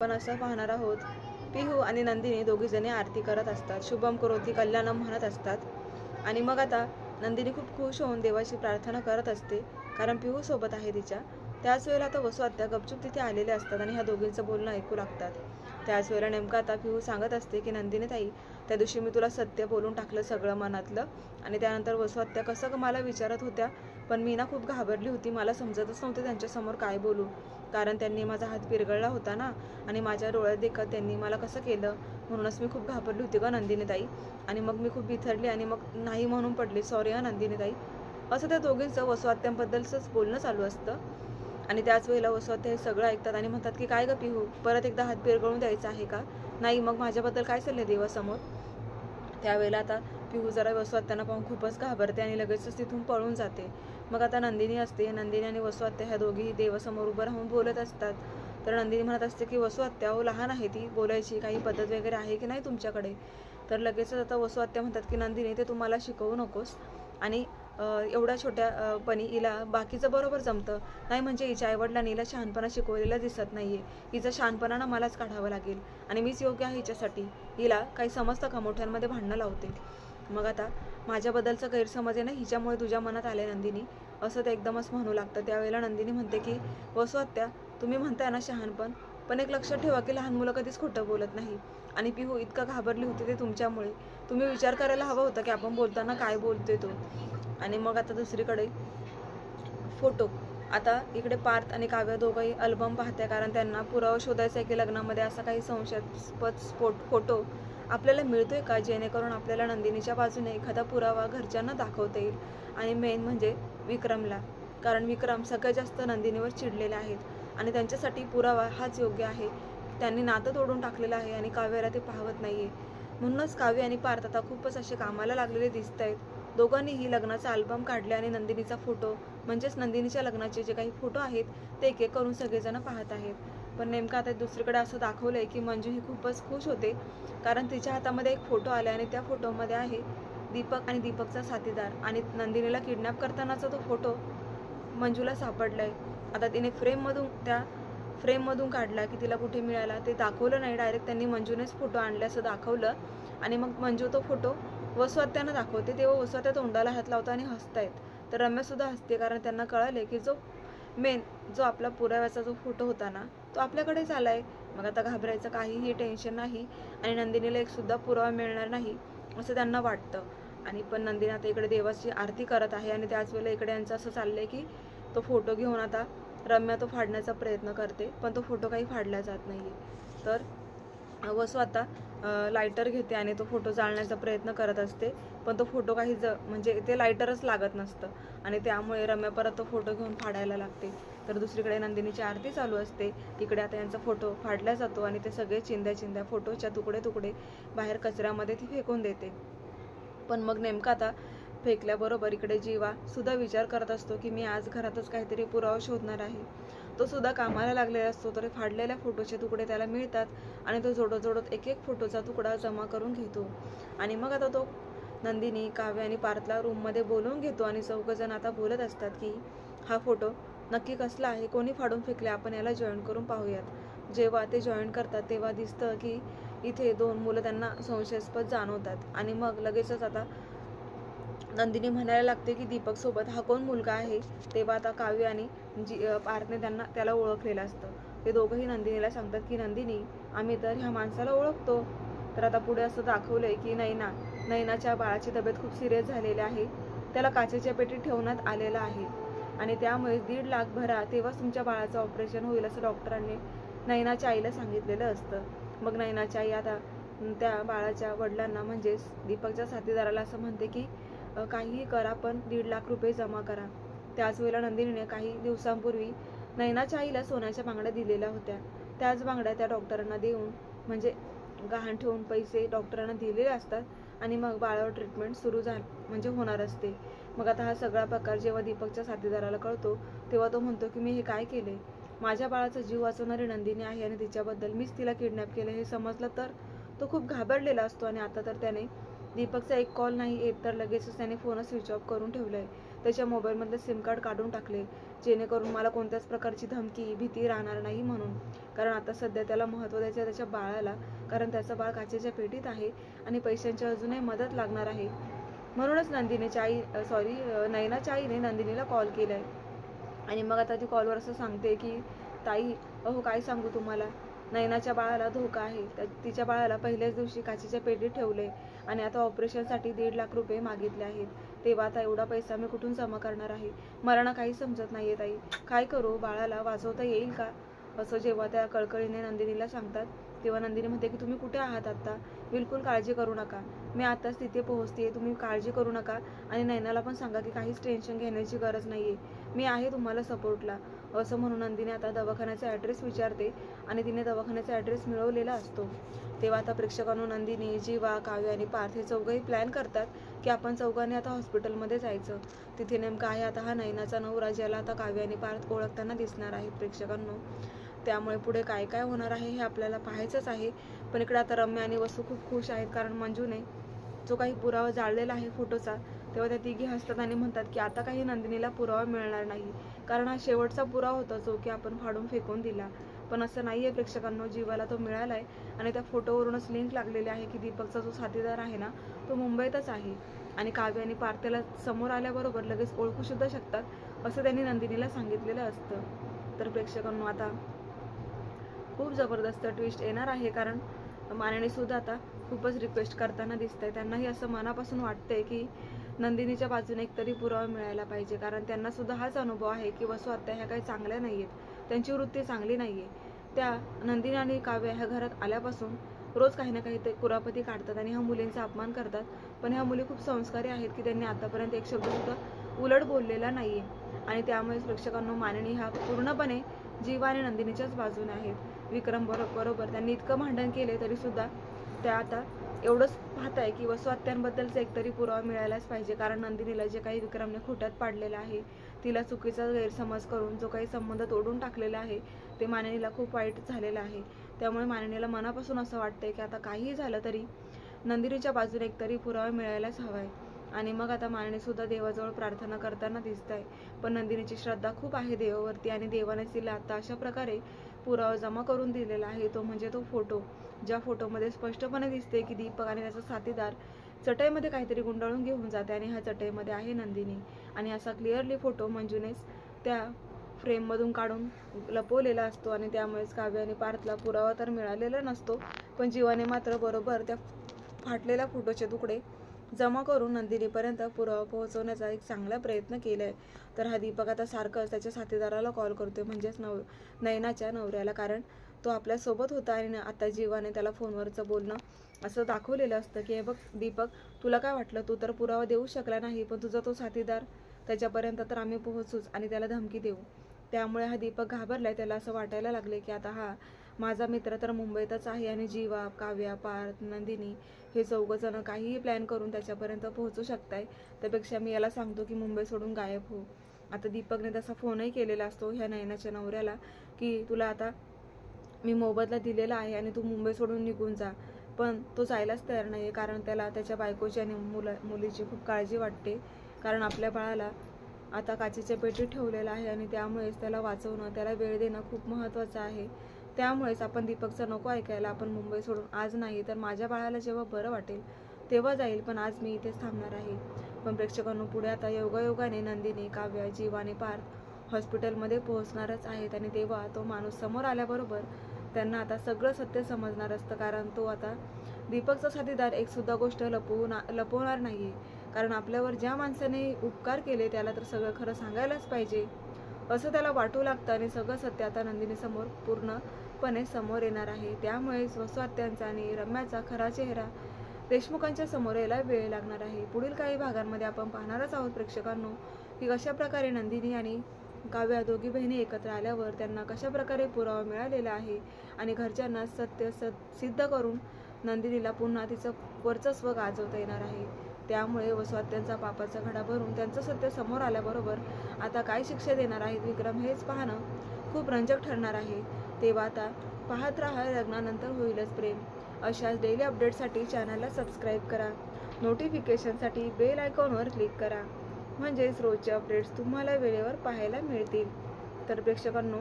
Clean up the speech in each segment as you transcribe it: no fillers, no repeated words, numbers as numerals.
आपण असं पाहणार आहोत, पिहू आणि नंदिनी दोघीजणी आरती करत असतात, शुभम करोती कल्याणम म्हणत असतात. आणि मग आता नंदिनी खूप खुश होऊन देवाची प्रार्थना करत असते, कारण पिहू सोबत आहे तिच्या. त्याच वेळेला आता वसू आत्या गपचूप तिथे आलेले असतात आणि ह्या दोघींचं बोलणं ऐकू लागतात. त्याच वेळेला नेमकं आता पिहू सांगत असते की नंदिनी ताई, त्या दिवशी मी तुला सत्य बोलून टाकलं सगळं मनातलं. आणि त्यानंतर वसू आत्या कसं मला विचारत होत्या, पण मी ना खूप घाबरली होती. मला समजतच नव्हते त्यांच्यासमोर काय बोलू, कारण त्यांनी माझा हात पिरगळला होता ना, आणि माझ्या डोळ्यात देखत त्यांनी मला कसं केलं, म्हणूनच मी खूप घाबरली होती ग नंदिनी ताई. आणि मग मी खूप बिथरली आणि मग नाही म्हणून पडले, सॉरी हा नंदिनी ताई. असं त्या दोघींचं वसू आत्यांबद्दलच बोलणं चालू असतं. आणि त्याच वेळेला वसू आत्या हे सगळं ऐकतात आणि म्हणतात की काय ग पिहू, परत एकदा हात पिरगळून द्यायचा आहे का? नाही, मग माझ्याबद्दल काय चाललंय देवासमोर? त्यावेळेला आता पिहू जरा वसू आत्यांना पाहून खूपच घाबरते आणि लगेचच तिथून पळून जाते. मग आता नंदिनी असते, नंदिनी आणि वसू आत्या ह्या दोघी देवासमोर उभं राहून बोलत असतात. तर नंदिनी म्हणत असते की वसू आत्या, हो लहान आहे ती, बोलायची काही पद्धत वगैरे आहे की नाही तुमच्याकडे? तर लगेचच आता वसू आत्या म्हणतात की नंदिनी, ते तुम्हाला शिकवू नकोस. आणि एवढ्या छोट्या पणी हिला बाकीचं बरोबर जमतं नाही, म्हणजे हिच्या आईवडिलांनी हिला शहाणपणा शिकवलेला दिसत नाहीये. हिचं शहाणपणा मलाच काढावं लागेल आणि मीच योग्य आहे हिच्यासाठी. हिला काही समजतं का, मोठ्यांमध्ये भांडणं लावते. मग आता माझ्याबद्दलचा गैरसमज आहे ना हिच्यामुळे तुझ्या मनात आले नंदिनी, असं ते एकदमच म्हणू लागतं. त्यावेळेला नंदिनी म्हणते की वसू आत्या, तुम्ही म्हणताय ना शहाणपण, पण एक लक्षात ठेवा की लहान मुलं कधीच खोटं बोलत नाही. आणि पिहू इतका घाबरली होती ते तुमच्यामुळे. तुम्ही विचार करायला हवा होता की आपण बोलताना काय बोलतोय तो. आणि मग आता दुसरीकडे फोटो. आता इकडे पार्थ आणि काव्य दोघंही अल्बम पाहते, कारण त्यांना पुरावा शोधायचा आहे की लग्नामध्ये असा काही संशयास्पद फोटो आपल्याला मिळतोय का, जेणेकरून आपल्याला नंदिनीच्या बाजूने एखादा पुरावा घरच्यांना दाखवता येईल. आणि मेन म्हणजे विक्रमला, कारण विक्रम सगळ्यात जास्त नंदिनीवर चिडलेले आहेत आणि त्यांच्यासाठी पुरावा हाच योग्य आहे. त्यांनी नातं तोडून टाकलेलं आहे आणि काव्याला ते पाहत नाहीये. म्हणूनच काव्य आणि पार्थ आता खूपच असे कामाला लागलेले दिसत आहेत. दोघांनीही लग्नाचा अल्बम काढले आणि नंदिनीचा फोटो, म्हणजेच नंदिनीच्या लग्नाचे जे काही फोटो आहेत ते एक एक करून सगळेजण पाहत आहेत. पण नेमकं आता दुसरीकडे असं दाखवलंय की मंजू ही खूपच खुश होते, कारण तिच्या हातामध्ये एक फोटो आला आणि त्या फोटोमध्ये आहे दीपक आणि दीपकचा साथीदार, आणि नंदिनीला किडनॅप करतानाचा तो फोटो मंजूला सापडलाय. आता तिने त्या फ्रेममधून काढला की तिला कुठे मिळाला ते दाखवलं नाही, डायरेक्ट त्यांनी मंजूनेच फोटो आणले असं दाखवलं. आणि मग मंजू तो फोटो वसू आत्यांना दाखवते, तेव्हा वसू आत्या तोंडाला हात लावता आणि हसतायत. तर रम्या सुद्धा हसते, कारण त्यांना कळाले की जो आपला पुराव्याचा जो फोटो होता ना, तो आपल्याकडेच आलाय. मग आता घाबरायचं काहीही टेन्शन नाही आणि नंदिनीला एक सुद्धा पुरावा मिळणार नाही असं त्यांना वाटतं. आणि पण नंदिनी आता इकडे देवाची आरती करत आहे आणि त्याच वेळेला इकडे यांचं असं चाललंय की तो फोटो घेऊन आता रम्या तो फाडण्याचा प्रयत्न करते, पण तो फोटो काही फाडला जात नाहीये. तर वसू आता लायटर घेते आणि तो फोटो जाळण्याचा प्रयत्न करत असते, पण तो फोटो काही म्हणजे ते लायटरच लागत नसतं आणि त्यामुळे रम्या परत तो फोटो घेऊन फाडायला लागते. तर दुसरीकडे नंदिनीची आरती चालू असते. इकडे आता यांचा फोटो फाडला जातो आणि ते सगळे चिंध्या फोटोच्या तुकडे बाहेर कचऱ्यामध्ये ती फेकून देते. पण मग नेमकं आता फेकल्याबरोबर इकडे जीवा सुद्धा विचार करत असतो की मी आज घरातच काहीतरी पुरावा शोधणार आहे. तो सुद्धा कामाला लागलेला असतो. तर फाडलेल्या फोटोचे तुकडे त्याला मिळतात आणि तो जोडत एक एक फोटोचा तुकडा जमा करून घेतो. आणि मग आता तो नंदिनी, काव्य आणि पार्थला रूममध्ये बोलवून घेतो आणि चौघजण आता बोलत असतात की हा फोटो नक्की कसला आहे, कोणी फाडून फेकले, आपण याला जॉईन करून पाहूयात. जेव्हा ते जॉईन करतात तेव्हा दिसतं की इथे 2 मुलं त्यांना संशयास्पद जाणवतात. आणि मग लगेचच आता नंदिनी म्हणायला लागते की दीपक सोबत हा कोण मुलगा आहे. तेव्हा आता काव्य आणि पार्थने त्याला ओळखलेलं असतं. ते दोघंही नंदिनीला सांगतात की नंदिनी, आम्ही तर ह्या माणसाला ओळखतो. तर आता पुढे असं दाखवलंय की नैनाच्या बाळाची तब्येत खूप सिरियस झालेली आहे, त्याला काचेच्या पेटीत ठेवण्यात आलेलं आहे आणि त्यामुळे 1.5 लाख भरा, तेव्हाच तुमच्या बाळाचं ऑपरेशन होईल असं डॉक्टरांनी नैनाच्या आईला सांगितलेलं असतं. मग नैनाची आई आता त्या बाळाच्या वडिलांना म्हणजेच दीपकच्या साथीदाराला असं म्हणते की काहीही करा, पण 1.5 लाख रुपये जमा करा. त्याच वेळेला नंदिनीने काही दिवसांपूर्वी नैनाच्या आईला सोन्याच्या बांगड्या दिलेल्या होत्या. त्याच बांगड्या त्या डॉक्टरांना देऊन, म्हणजे गहाण ठेवून पैसे डॉक्टरांना दिलेले असतात आणि मग बाळावर ट्रीटमेंट म्हणजे होणार असते. मग आता हा सगळा प्रकार जेव्हा दीपकच्या साथीदाराला कळतो तेव्हा तो म्हणतो की मी हे काय केले, माझ्या बाळाचा जीव वाचवणारी नंदिनी आहे आणि तिच्याबद्दल मीच तिला किडनॅप केलं हे समजलं तर तो खूप घाबरलेला असतो. आणि आता तर त्याने दीपकचा एक कॉल नाही येत तर लगेचच त्याने फोनच स्विच ऑफ करून ठेवलाय. त्याच्या मोबाईलमधले सिम कार्ड काढून टाकले. जेणेकरून मला कोणत्याच प्रकारची धमकी भीती राहणार नाही म्हणून. कारण आता सध्या त्याला महत्त्व द्यायचं त्याच्या बाळाला, कारण त्याचं बाळ काचेच्या पेटीत आहे आणि पैशांची अजूनही मदत लागणार आहे. म्हणूनच नयनाच्या आईने नंदिनीला कॉल केलाय. आणि मग आता ती कॉलवर असं सांगते की ताई, अहो काय सांगू तुम्हाला, नयनाच्या बाळाला धोका आहे. तिच्या बाळाला पहिल्याच दिवशी काचेच्या पेटीत ठेवले आणि आता ऑपरेशनसाठी 1.5 लाख रुपये मागितले आहेत. तेव्हा आता एवढा पैसा मी कुठून जमा करणार आहे? मला ना काही समजत नाहीये ताई, काय करू? बाळाला वाचवता येईल का? असं जेव्हा त्या कळकळीने नंदिनीला सांगतात तेव्हा नंदिनी म्हणते की तुम्ही कुठे आहात आता? बिलकुल काळजी करू नका, मी आताच तिथे पोहोचते, तुम्ही काळजी करू नका. आणि नयनाला पण सांगा की काहीच टेन्शन घेण्याची गरज नाहीये, मी आहे तुम्हाला सपोर्टला. असं म्हणून नंदिनी आता दवाखान्याचा ॲड्रेस विचारते आणि तिने दवाखान्याचा ॲड्रेस मिळवलेला असतो. तेव्हा आता प्रेक्षकांनो नंदिनी, जीवा, काव्य आणि पार्थ हे चौघंही प्लॅन करतात की आपण चौघांनी आता हॉस्पिटलमध्ये जायचं. तिथे नेमका आहे आता हा नयनाचा नवरा, ज्याला आता काव्य आणि पार्थ ओळखताना दिसणार आहेत प्रेक्षकांनो. त्यामुळे पुढे काय काय होणार आहे हे आपल्याला पाहायचंच आहे. पण इकडे आता रम्या आणि वसू खूप खुश आहेत, कारण मंजूने जो काही पुरावा जाळलेला आहे फोटोचा, तेव्हा त्या तिघी हसतात आणि म्हणतात की आता काही नंदिनीला पुरावा मिळणार नाही, कारण हा शेवटचा पुरावा होता जो की आपण फाडून फेकून दिला. पण असं नाही आहे प्रेक्षकांनो, जीवाला तो मिळाला आहे आणि त्या फोटोवरूनच लिंक लागलेली आहे की दीपकचा जो साथीदार आहे ना तो मुंबईतच आहे आणि काव्य आणि पार्थ त्याला समोर आल्याबरोबर लगेच ओळखू सुद्धा शकतात, असं त्यांनी नंदिनीला सांगितलेलं असतं. तर प्रेक्षकांनो आता खूप जबरदस्त ट्विस्ट येणार आहे, कारण माननी सुद्धा आता खूपच रिक्वेस्ट करताना दिसतंय. त्यांनाही असं मनापासून वाटतंय की नंदिनीच्या बाजूने एकतरी पुरावा मिळायला पाहिजे, कारण त्यांना सुद्धा हाच अनुभव आहे की वसू आत्या ह्या काही चांगल्या नाही आहेत, त्यांची वृत्ती चांगली नाही आहे. त्या नंदिनी आणि काव्य ह्या घरात आल्यापासून रोज काही ना काही ते कुरापती काढतात आणि ह्या मुलींचा अपमान करतात. पण ह्या मुली खूप संस्कारी आहेत की त्यांनी आतापर्यंत एक शब्द सुद्धा उलट बोललेला नाहीये आणि त्यामुळेच प्रेक्षकांनो माननी हा पूर्णपणे जीवा आणि नंदिनीच्याच बाजूने आहेत. विक्रम बरोबर त्यांनी इतकं भांडण केले तरी सुद्धा त्या आता एवढंच पाहत आहे की वसू आत्यांबद्दलचा एकतरी पुरावा मिळायलाच पाहिजे, कारण नंदिनीला जे काही विक्रमने खोट्यात पाडलेलं आहे, तिला चुकीचा गैरसमज करून जो काही संबंध तोडून टाकलेला आहे, ते माननीला खूप वाईट झालेलं आहे. त्यामुळे माननीला मनापासून असं वाटतंय की आता काहीही झालं तरी नंदिनीच्या बाजूने एकतरी पुरावा मिळायलाच हवा आहे. आणि मग आता माननी सुद्धा देवाजवळ प्रार्थना करताना दिसत आहे. पण नंदिनीची श्रद्धा खूप आहे देवावरती आणि देवानेच तिला आता अशा प्रकारे पुरावा जमा करून दिलेला आहे, तो म्हणजे तो फोटो, ज्या फोटोमध्ये स्पष्टपणे दिसते की दीपक आणि त्याचा साथीदार चटईमध्ये काहीतरी गुंडाळून घेऊन जाते आणि ह्या चटईमध्ये आहे नंदिनी. आणि असा क्लिअरली फोटो मंजूनेच त्या फ्रेममधून काढून लपवलेला असतो आणि त्यामुळेच काव्य आणि पार्थला पुरावा तर मिळालेला नसतो, पण जीवाने मात्र बरोबर त्या फाटलेल्या फोटोचे तुकडे जमा करून नंदिनीपर्यंत पुरावा पोहोचवण्याचा एक चांगला प्रयत्न केलाय. तर हा दीपक आता सारखंच त्याच्या साथीदाराला कॉल करतोय, म्हणजेच नयनाच्या नवऱ्याला, कारण तो आपल्यासोबत होता आणि आता जीवाने त्याला फोनवरचं बोलणं असं दाखवलेलं असतं की हे बघ दीपक, तुला काय वाटलं, तू तर पुरावा देऊ शकला नाही, पण तुझा तो साथीदार त्याच्यापर्यंत तर आम्ही पोहोचूच आणि त्याला धमकी देऊ. त्यामुळे हा दीपक घाबरलाय, त्याला असं वाटायला लागले की आता हा माझा मित्र तर मुंबईतच आहे आणि जीवा, काव्या, पार्थ, नंदिनी हे चौघजण काहीही प्लॅन करून त्याच्यापर्यंत पोहोचू शकताय, त्यापेक्षा मी याला सांगतो की मुंबई सोडून गायब हो. आता दीपकने तसा फोनही केलेला असतो ह्या नयनाच्या नवऱ्याला की तुला आता मी मोबदला दिलेला आहे आणि तू मुंबई सोडून निघून जा. पण तो जायलाच तयार नाही, कारण त्याला त्याच्या बायकोची आणि मुलीची खूप काळजी वाटते, कारण आपल्या बाळाला आता काचेच्या पेटीत ठेवलेलं आहे आणि त्यामुळेच त्याला वाचवणं, त्याला वेळ देणं खूप महत्त्वाचं आहे. त्यामुळेच आपण दीपकचं नको ऐकायला, आपण मुंबई सोडून आज नाही तर माझ्या बाळाला जेव्हा बरं वाटेल तेव्हा जाईल, पण आज मी इथेच थांबणार आहे. पण प्रेक्षकांनो पुढे आता योगायोगाने नंदिनी, काव्य, जीवा आणि पार्थ हॉस्पिटलमध्ये पोहोचणारच आहेत आणि तेव्हा तो माणूस समोर आल्याबरोबर त्यांना आता सगळं सत्य समजणार असतं, कारण तो आता दीपकचा साथीदार एक सुद्धा गोष्ट लपवणार नाहीये, कारण आपल्यावर ज्या माणसाने उपकार केले त्याला तर सगळं खरं सांगायलाच पाहिजे असं त्याला वाटू लागतं आणि सगळं सत्य आता नंदिनी समोर पूर्णपणे समोर येणार आहे. त्यामुळेच वसू आत्यांचा आणि रम्याचा खरा चेहरा देशमुखांच्या समोर यायला वेळ लागणार आहे. पुढील काही भागांमध्ये आपण पाहणारच आहोत प्रेक्षकांनो की कशा प्रकारे नंदिनी आणि काव्या दोघी बहिणी एकत्र आल्यावर त्यांना कशा प्रकारे पुरावा मिळालेला आहे आणि घरच्यांना सत्य सिद्ध करून नंदिनीला पुन्हा तिचं वर्चस्व गाजवता येणार आहे. त्यामुळे वसू आत्यांचा पापाचा घडा भरून त्यांचं सत्य समोर आल्याबरोबर आता काय शिक्षा देणार आहेत विक्रम हेच पाहणं खूप रंजक ठरणार आहे. तेव्हा आता पाहत राहा लग्नानंतर होईलच प्रेम. अशाच डेली अपडेटसाठी चॅनलला सबस्क्राईब करा, नोटिफिकेशनसाठी बेल आयकॉनवर क्लिक करा. म्हणजेच रोजचे अपडेट्स तुम्हाला वेळेवर पाहायला मिळतील. तर प्रेक्षकांनो,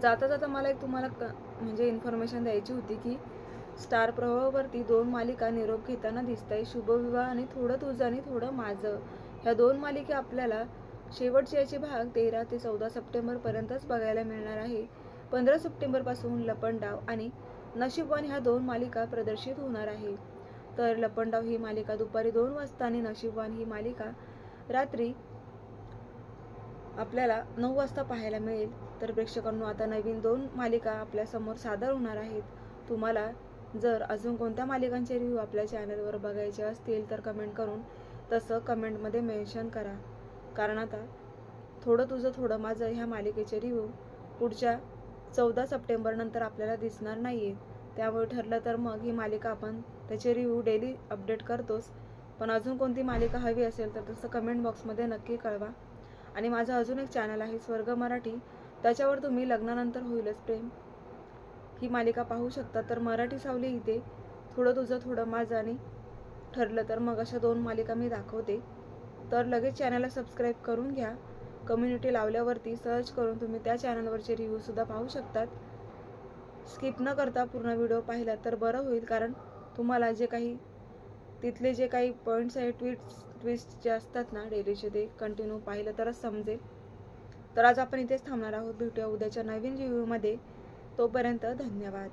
जाता जाता मला एक तुम्हाला म्हणजे इन्फॉर्मेशन द्यायची होती की स्टार प्रवाहावरती 2 मालिका निरोप घेताना दिसताय. शुभविवाह आणि थोडं तुझं आणि थोडं माझं. ह्या 2 मालिका आपल्याला शेवटचे याचे भाग 13 ते 14 सप्टेंबरपर्यंतच बघायला मिळणार आहे. 15 सप्टेंबरपासून लपंडाव आणि नशीबवान ह्या 2 मालिका प्रदर्शित होणार आहे. तर लपंडाव ही मालिका दुपारी 2 वाजता आणि नशीबवान ही मालिका रात्री आपल्याला 9 वाजता पाहायला मिळेल. तर प्रेक्षकांनो, आता नवीन 2 मालिका आपल्यासमोर सादर होणार आहेत. तुम्हाला जर अजून कोणत्या मालिकांचे रिव्ह्यू आपल्या चॅनलवर बघायचे असतील तर कमेंट करून तसं कमेंटमध्ये मेन्शन करा. कारण आता थोडं तुझं थोडं माझं ह्या मालिकेचे रिव्ह्यू पुढच्या 14 सप्टेंबर नंतर आपल्याला दिसणार नाहीये. त्यामुळे ठरलं तर मग ही मालिका आपण त्याचे रिव्ह्यू डेली अपडेट करतोच. पण अजून कोणती मालिका हवी असेल तर तसं कमेंट बॉक्समध्ये नक्की कळवा. आणि माझं अजून एक चॅनल आहे स्वर्ग मराठी, त्याच्यावर तुम्ही लग्नानंतर होईलच प्रेम ही मालिका पाहू शकता. तर मराठी सावली इथे थोडं तुझं थोडं माझं आणि ठरलं तर मग अशा 2 मालिका मी दाखवते. तर लगेच चॅनलला सबस्क्राईब करून घ्या. कम्युनिटी लावल्यावरती सर्च करून तुम्ही त्या चॅनलवरचे रिव्ह्यूसुद्धा पाहू शकतात. स्किप न करता पूर्ण व्हिडिओ पाहिला तर बरं होईल, कारण तुम्हाला जे काही तिथले जे काही पॉईंट्स आहे, ट्विस्ट जे असतात ना डेलीचे, ते कंटिन्यू पाहिलं तरच समजेल. तर आज आपण इथेच थांबणार आहोत. भेटूया उद्याच्या नवीन रिव्ह्यूमध्ये. तोपर्यंत धन्यवाद.